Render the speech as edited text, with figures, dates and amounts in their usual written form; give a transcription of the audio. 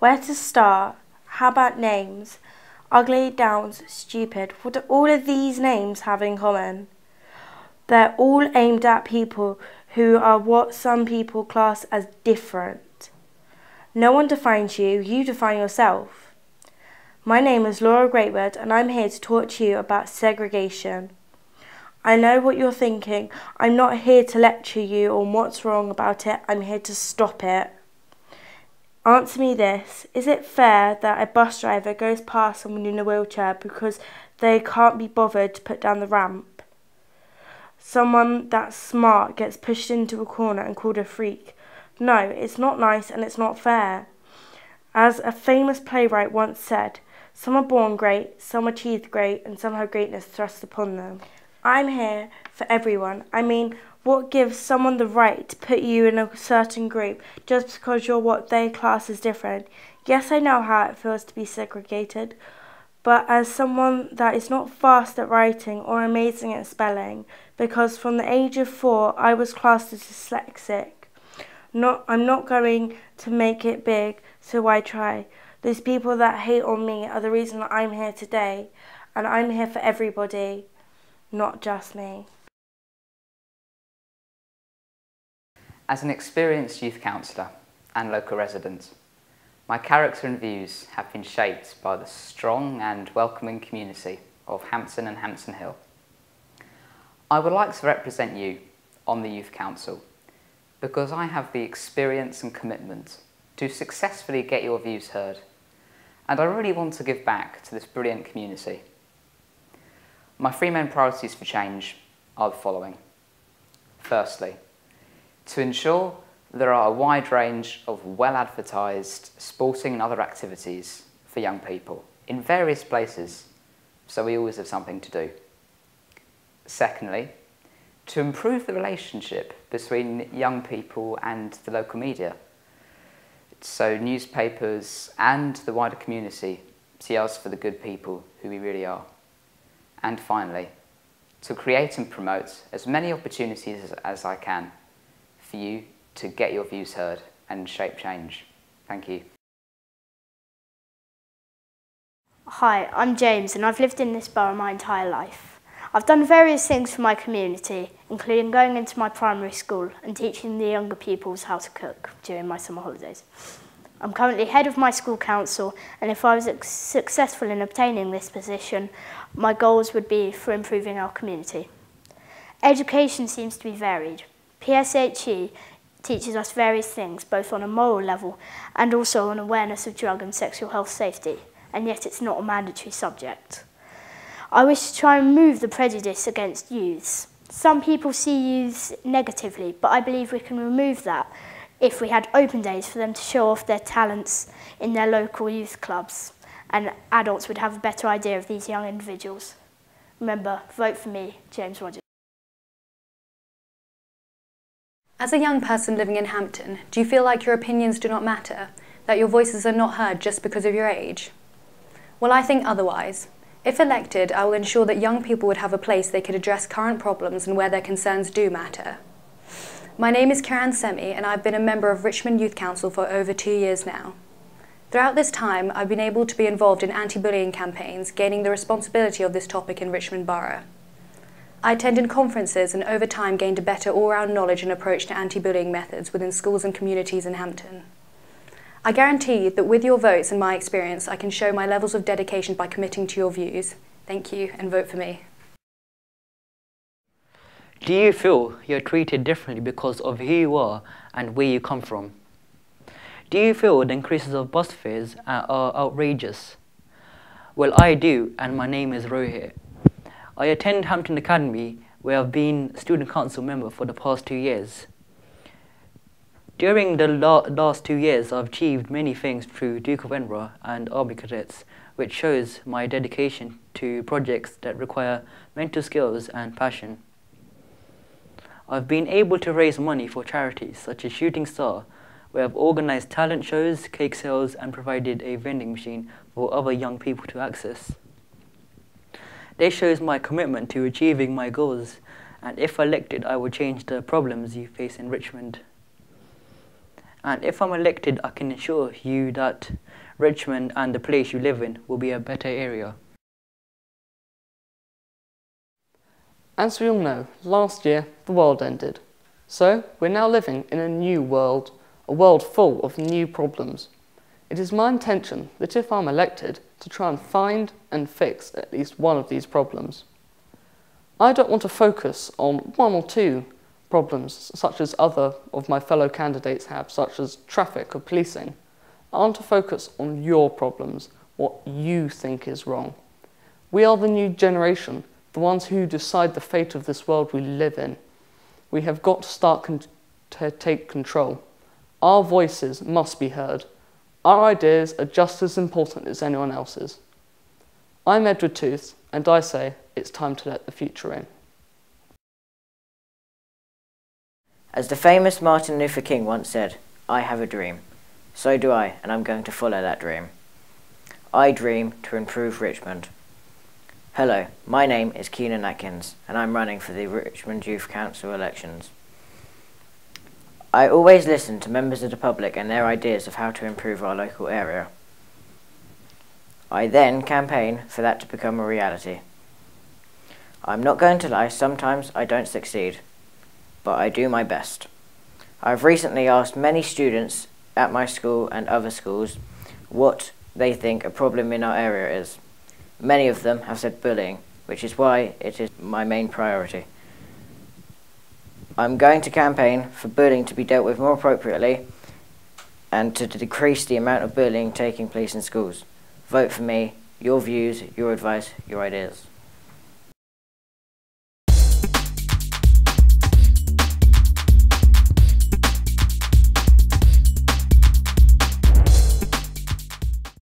Where to start? How about names? Ugly, downs, stupid. What do all of these names have in common? They're all aimed at people who are what some people class as different. No one defines you, you define yourself. My name is Laura Greatwood and I'm here to talk to you about segregation. I know what you're thinking. I'm not here to lecture you on what's wrong about it. I'm here to stop it. Answer me this. Is it fair that a bus driver goes past someone in a wheelchair because they can't be bothered to put down the ramp? Someone that's smart gets pushed into a corner and called a freak. No, it's not nice and it's not fair. As a famous playwright once said, some are born great, some achieve great, and some have greatness thrust upon them. I'm here for everyone. I mean, what gives someone the right to put you in a certain group just because you're what they class as different? Yes, I know how it feels to be segregated, but as someone that is not fast at writing or amazing at spelling, because from the age of 4 I was classed as dyslexic. I'm not going to make it big, so I try. Those people that hate on me are the reason that I'm here today, and I'm here for everybody, not just me. As an experienced youth counsellor and local resident, my character and views have been shaped by the strong and welcoming community of Hampton and Hampton Hill. I would like to represent you on the Youth Council because I have the experience and commitment to successfully get your views heard, and I really want to give back to this brilliant community. My 3 main priorities for change are the following. Firstly, to ensure there are a wide range of well-advertised sporting and other activities for young people in various places, so we always have something to do. Secondly, to improve the relationship between young people and the local media, so newspapers and the wider community see us for the good people who we really are. And finally, to create and promote as many opportunities as I can for you to get your views heard and shape change. Thank you. Hi, I'm James and I've lived in this borough my entire life. I've done various things for my community, including going into my primary school and teaching the younger pupils how to cook during my summer holidays. I'm currently head of my school council, and if I was successful in obtaining this position, my goals would be for improving our community. Education seems to be varied. PSHE teaches us various things, both on a moral level and also on awareness of drug and sexual health safety, and yet it's not a mandatory subject. I wish to try and remove the prejudice against youths. Some people see youths negatively, but I believe we can remove that if we had open days for them to show off their talents in their local youth clubs, and adults would have a better idea of these young individuals. Remember, vote for me, James Rogers. As a young person living in Hampton, do you feel like your opinions do not matter, that your voices are not heard just because of your age? Well, I think otherwise. If elected, I will ensure that young people would have a place they could address current problems and where their concerns do matter. My name is Kiran Semi and I've been a member of Richmond Youth Council for over 2 years now. Throughout this time, I've been able to be involved in anti-bullying campaigns, gaining the responsibility of this topic in Richmond Borough. I attended conferences and over time gained a better all-round knowledge and approach to anti-bullying methods within schools and communities in Hampton. I guarantee that with your votes and my experience, I can show my levels of dedication by committing to your views. Thank you and vote for me. Do you feel you're treated differently because of who you are and where you come from? Do you feel the increases of bus fares are outrageous? Well, I do, and my name is Rohit. I attend Hampton Academy, where I've been student council member for the past 2 years. During the last 2 years, I've achieved many things through Duke of Edinburgh and Army Cadets, which shows my dedication to projects that require mental skills and passion. I've been able to raise money for charities such as Shooting Star, where I've organised talent shows, cake sales and provided a vending machine for other young people to access. This shows my commitment to achieving my goals, and if elected I will change the problems you face in Richmond. And if I'm elected, I can ensure you that Richmond and the place you live in will be a better area. As we all know, last year the world ended. So we're now living in a new world, a world full of new problems. It is my intention that if I'm elected, to try and find and fix at least one of these problems. I don't want to focus on one or two problems such as other of my fellow candidates have, such as traffic or policing. I want to focus on your problems, what you think is wrong. We are the new generation, the ones who decide the fate of this world we live in. We have got to start to take control. Our voices must be heard. Our ideas are just as important as anyone else's. I'm Edward Tooth, and I say it's time to let the future in. As the famous Martin Luther King once said, I have a dream. So do I, and I'm going to follow that dream. I dream to improve Richmond. Hello, my name is Keenan Atkins, and I'm running for the Richmond Youth Council elections. I always listen to members of the public and their ideas of how to improve our local area. I then campaign for that to become a reality. I'm not going to lie, sometimes I don't succeed, but I do my best. I've recently asked many students at my school and other schools what they think a problem in our area is. Many of them have said bullying, which is why it is my main priority. I'm going to campaign for bullying to be dealt with more appropriately and to decrease the amount of bullying taking place in schools. Vote for me, your views, your advice, your ideas.